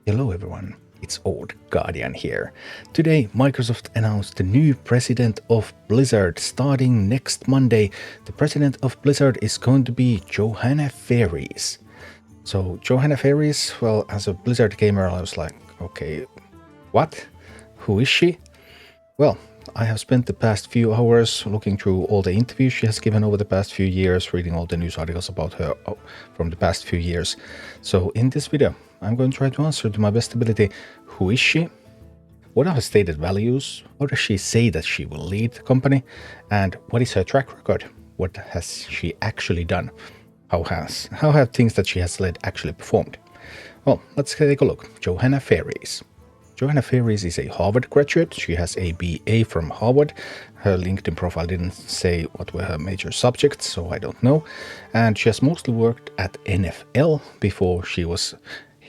Hello everyone, it's Old Guardian here. Today Microsoft announced the new president of Blizzard starting next Monday. The president of Blizzard is going to be Johanna Faries. So Johanna Faries, well, as a Blizzard gamer I was like, okay, what? Who is she? Well, I have spent the past few hours looking through all the interviews she has given over the past few years, reading all the news articles about her from the past few years. So in this video, I'm going to try to answer to my best ability, who is she? What are her stated values? How does she say that she will lead the company? And what is her track record? What has she actually done? How have things that she has led actually performed? Well, let's take a look. Johanna Faries. Johanna Faries is a Harvard graduate. She has a BA from Harvard. Her LinkedIn profile didn't say what were her major subjects, so I don't know. And she has mostly worked at NFL before she was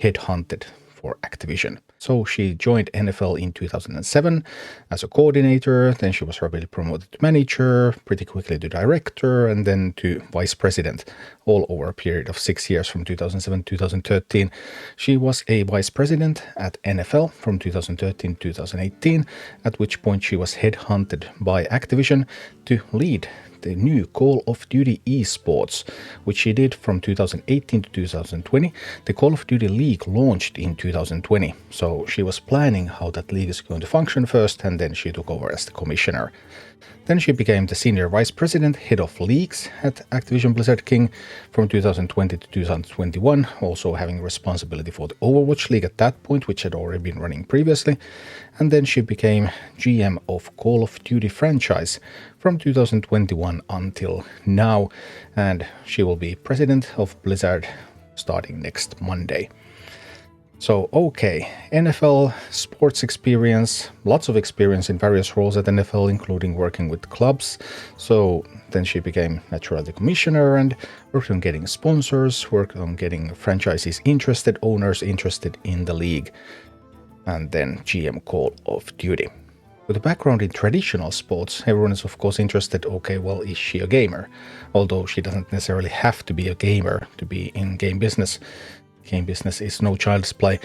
headhunted for Activision. So she joined NFL in 2007 as a coordinator, then she was rapidly promoted to manager, pretty quickly to director, and then to vice president, all over a period of 6 years from 2007 to 2013. She was a vice president at NFL from 2013 to 2018, at which point she was headhunted by Activision to lead the new Call of Duty esports, which she did from 2018 to 2020. The Call of Duty League launched in 2020, so she was planning how that league is going to function first, and then she took over as the commissioner. Then she became the senior vice president, head of leagues at Activision Blizzard King from 2020 to 2021, also having responsibility for the Overwatch League at that point, which had already been running previously. And then she became GM of Call of Duty franchise from 2021 until now, and she will be president of Blizzard starting next Monday. So, okay, NFL sports experience, lots of experience in various roles at NFL, including working with clubs. So then she became naturally the commissioner and worked on getting sponsors, worked on getting franchises interested, owners interested in the league, and then GM Call of Duty. With a background in traditional sports, everyone is of course interested, okay, well, is she a gamer? Although she doesn't necessarily have to be a gamer to be in game business. Game business is no child's play.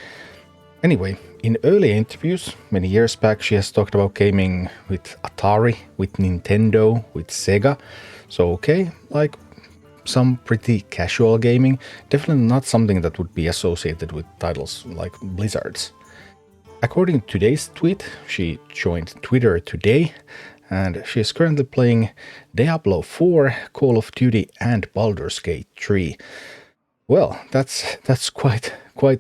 Anyway, in early interviews, many years back, she has talked about gaming with Atari, with Nintendo, with Sega. So okay, like some pretty casual gaming, definitely not something that would be associated with titles like Blizzard's. According to today's tweet, she joined Twitter today, and she is currently playing Diablo 4, Call of Duty, and Baldur's Gate 3. Well, that's quite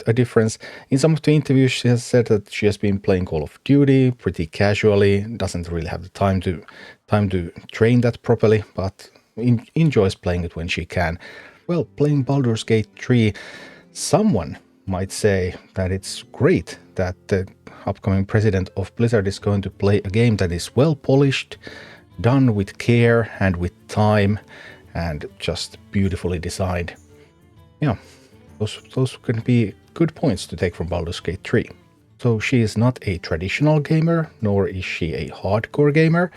a difference. In some of the interviews, she has said that she has been playing Call of Duty pretty casually, doesn't really have the time to train that properly, but enjoys playing it when she can. Well, playing Baldur's Gate 3, someone might say that it's great that the upcoming president of Blizzard is going to play a game that is well polished, done with care and with time, and just beautifully designed. Yeah, those can be good points to take from Baldur's Gate 3. So she is not a traditional gamer, nor is she a hardcore gamer,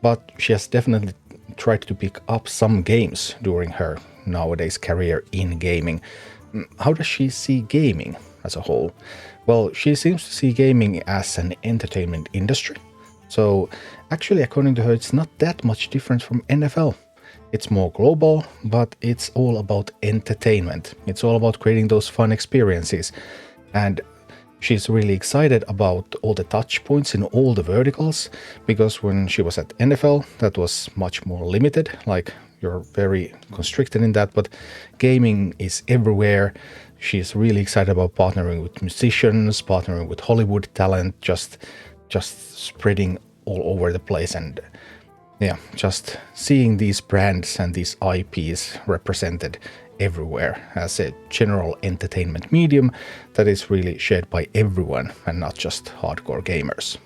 but she has definitely tried to pick up some games during her nowadays career in gaming. How does she see gaming as a whole? Well, she seems to see gaming as an entertainment industry. So actually, according to her, it's not that much different from NFL. It's more global, but it's all about entertainment. It's all about creating those fun experiences. And she's really excited about all the touch points in all the verticals, because when she was at NFL, that was much more limited. Like, you're very constricted in that, but gaming is everywhere. She's really excited about partnering with musicians, partnering with Hollywood talent, just spreading all over the place, and yeah, just seeing these brands and these IPs represented everywhere as a general entertainment medium that is really shared by everyone and not just hardcore gamers.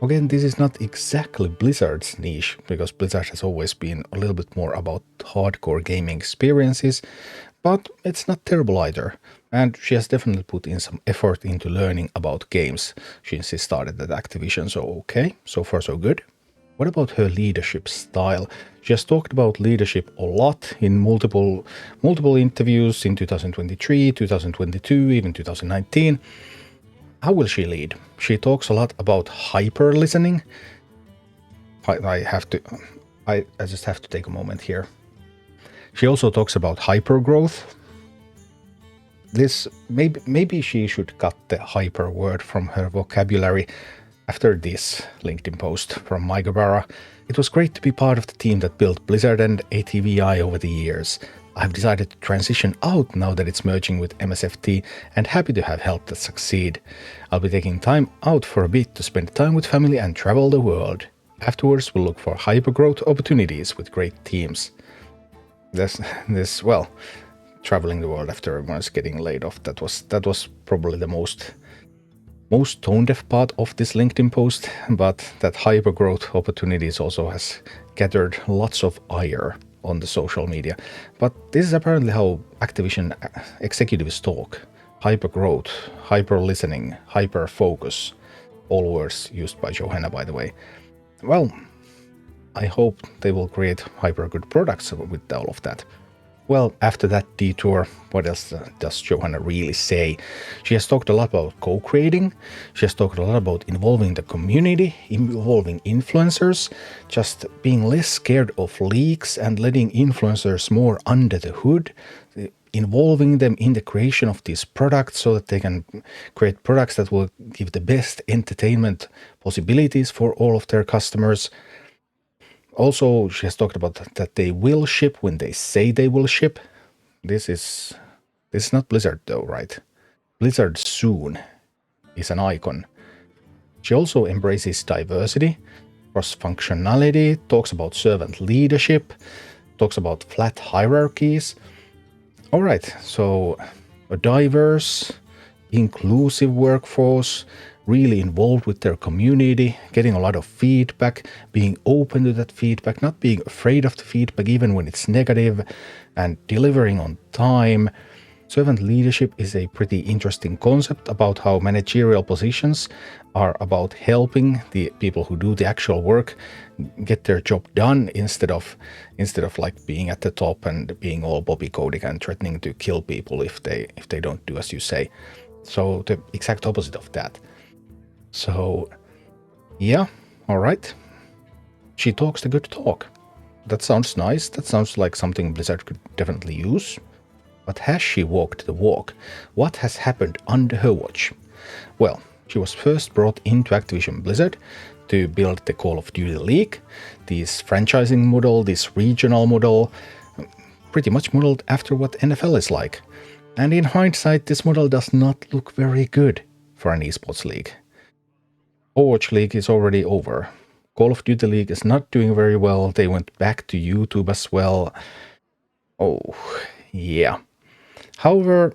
Again, this is not exactly Blizzard's niche, because Blizzard has always been a little bit more about hardcore gaming experiences, but it's not terrible either. And she has definitely put in some effort into learning about games since she started at Activision, so okay, so far so good. What about her leadership style? She has talked about leadership a lot in multiple interviews in 2023, 2022, even 2019. How will she lead? She talks a lot about hyper listening. I just have to take a moment here. She also talks about hyper growth. This maybe she should cut the hyper word from her vocabulary after this LinkedIn post from Mike Guevara. It was great to be part of the team that built Blizzard and ATVI over the years. I've decided to transition out now that it's merging with MSFT and happy to have helped it succeed. I'll be taking time out for a bit to spend time with family and travel the world. Afterwards, we'll look for hypergrowth opportunities with great teams. Well, traveling the world after everyone's getting laid off, that was probably the most tone-deaf part of this LinkedIn post, but that hypergrowth opportunities also has gathered lots of ire on the social media. But this is apparently how Activision executives talk. Hypergrowth, hyper-listening, hyper-focus, all words used by Johanna, by the way. Well, I hope they will create hyper-good products with all of that. Well, after that detour, what else does Johanna really say? She has talked a lot about co-creating. She has talked a lot about involving the community, involving influencers, just being less scared of leaks and letting influencers more under the hood, involving them in the creation of these products so that they can create products that will give the best entertainment possibilities for all of their customers. Also, she has talked about that they will ship when they say they will ship. This is not Blizzard though, right? Blizzard soon is an icon. She also embraces diversity, cross-functionality, talks about servant leadership, talks about flat hierarchies. Alright, so a diverse, inclusive workforce, really involved with their community, getting a lot of feedback, being open to that feedback, not being afraid of the feedback even when it's negative, and delivering on time. Servant leadership is a pretty interesting concept about how managerial positions are about helping the people who do the actual work get their job done instead of like being at the top and being all Bobby Kotick and threatening to kill people if they don't do as you say. So the exact opposite of that. So, yeah, alright. She talks the good talk. That sounds nice. That sounds like something Blizzard could definitely use. But has she walked the walk? What has happened under her watch? Well, she was first brought into Activision Blizzard to build the Call of Duty League, this franchising model, this regional model, pretty much modeled after what NFL is like. And in hindsight, this model does not look very good for an esports league. Overwatch League is already over. Call of Duty League is not doing very well. They went back to YouTube as well. Oh, yeah. However,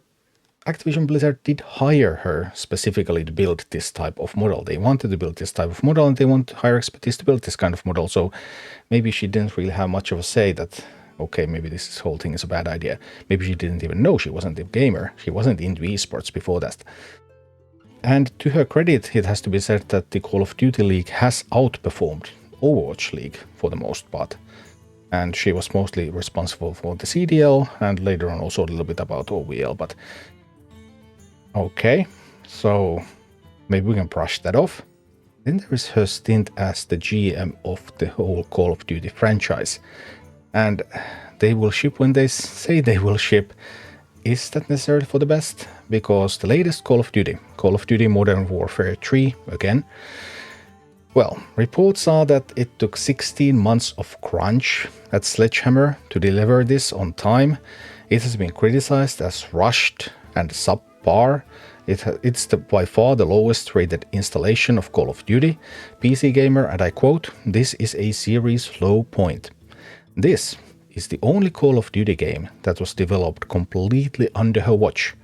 Activision Blizzard did hire her specifically to build this type of model. They wanted to build this type of model and they want to hire expertise to build this kind of model. So maybe she didn't really have much of a say that, okay, maybe this whole thing is a bad idea. Maybe she didn't even know. She wasn't a gamer. She wasn't into esports before that. And to her credit, it has to be said that the Call of Duty League has outperformed Overwatch League for the most part. And she was mostly responsible for the CDL and later on also a little bit about OVL, but okay, so maybe we can brush that off. Then there is her stint as the GM of the whole Call of Duty franchise. And they will ship when they say they will ship. Is that necessarily for the best? Because the latest Call of Duty Modern Warfare 3 again, well, reports are that it took 16 months of crunch at Sledgehammer to deliver this on time. It has been criticized as rushed and subpar. It's by far the lowest rated installation of Call of Duty. PC Gamer, and I quote, "This is a series low point." This is the only Call of Duty game that was developed completely under her watch.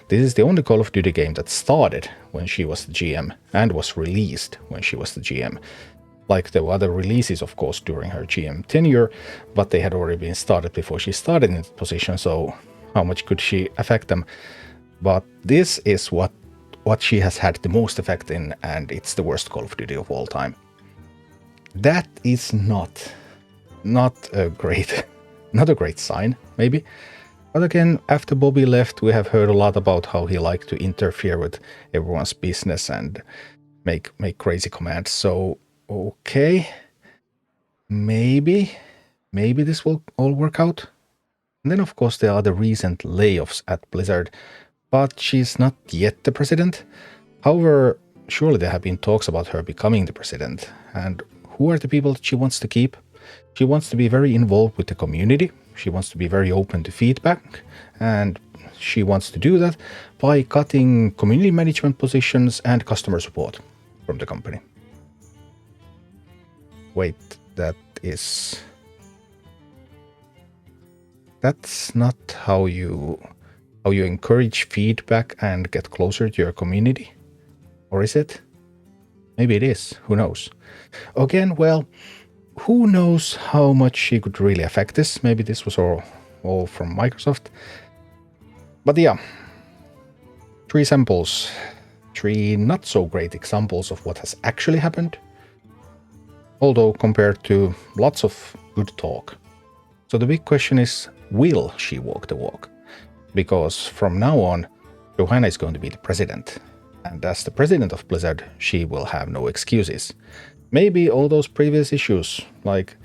This is the only Call of Duty game that started when she was the GM and was released when she was the GM. Like there were other releases, of course, during her GM tenure, but they had already been started before she started in the position, so how much could she affect them? But this is what she has had the most effect in, and it's the worst Call of Duty of all time. That is not a great sign, maybe. But again, after Bobby left, we have heard a lot about how he liked to interfere with everyone's business and make crazy commands. So, okay, maybe this will all work out. And then, of course, there are the recent layoffs at Blizzard, but she's not yet the president. However, surely there have been talks about her becoming the president. And who are the people that she wants to keep? She wants to be very involved with the community. She wants to be very open to feedback. And she wants to do that by cutting community management positions and customer support from the company. Wait, that's not how you encourage feedback and get closer to your community? Or is it? Maybe it is. Who knows? Again, well, who knows how much she could really affect this? Maybe this was all from Microsoft. But yeah, 3 samples. 3 not so great examples of what has actually happened. Although compared to lots of good talk. So the big question is, will she walk the walk? Because from now on, Johanna is going to be the president. And as the president of Blizzard, she will have no excuses. Maybe all those previous issues, like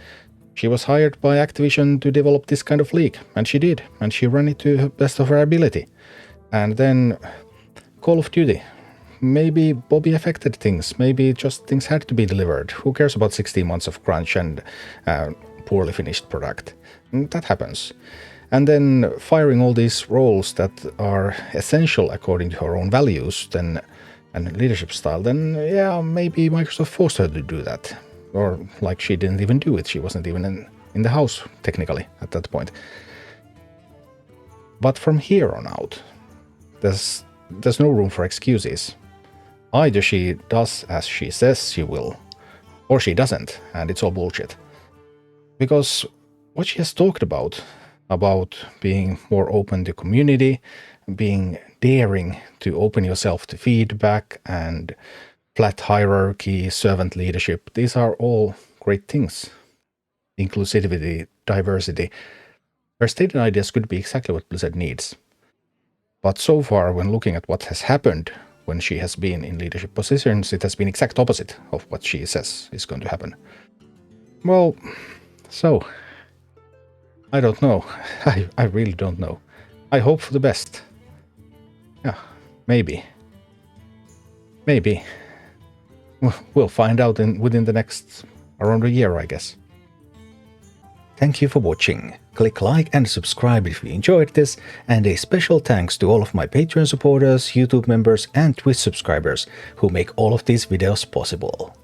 she was hired by Activision to develop this kind of league, and she did, and she ran it to the best of her ability. And then Call of Duty. Maybe Bobby affected things, maybe just things had to be delivered. Who cares about 16 months of crunch and poorly finished product? That happens. And then firing all these roles that are essential according to her own values and leadership style, then yeah, maybe Microsoft forced her to do that. Or like she didn't even do it, she wasn't even in the house technically at that point. But from here on out, there's no room for excuses. Either she does as she says she will, or she doesn't, and it's all bullshit. Because what she has talked about being more open to community, being daring to open yourself to feedback, and flat hierarchy, servant leadership, these are all great things. Inclusivity, diversity. Her stated ideas could be exactly what Blizzard needs. But so far, when looking at what has happened when she has been in leadership positions, it has been exact opposite of what she says is going to happen. Well, so I don't know. I really don't know. I hope for the best. Yeah, maybe. Maybe. We'll find out within the next around a year, I guess. Thank you for watching. Click like and subscribe if you enjoyed this, and a special thanks to all of my Patreon supporters, YouTube members and Twitch subscribers who make all of these videos possible.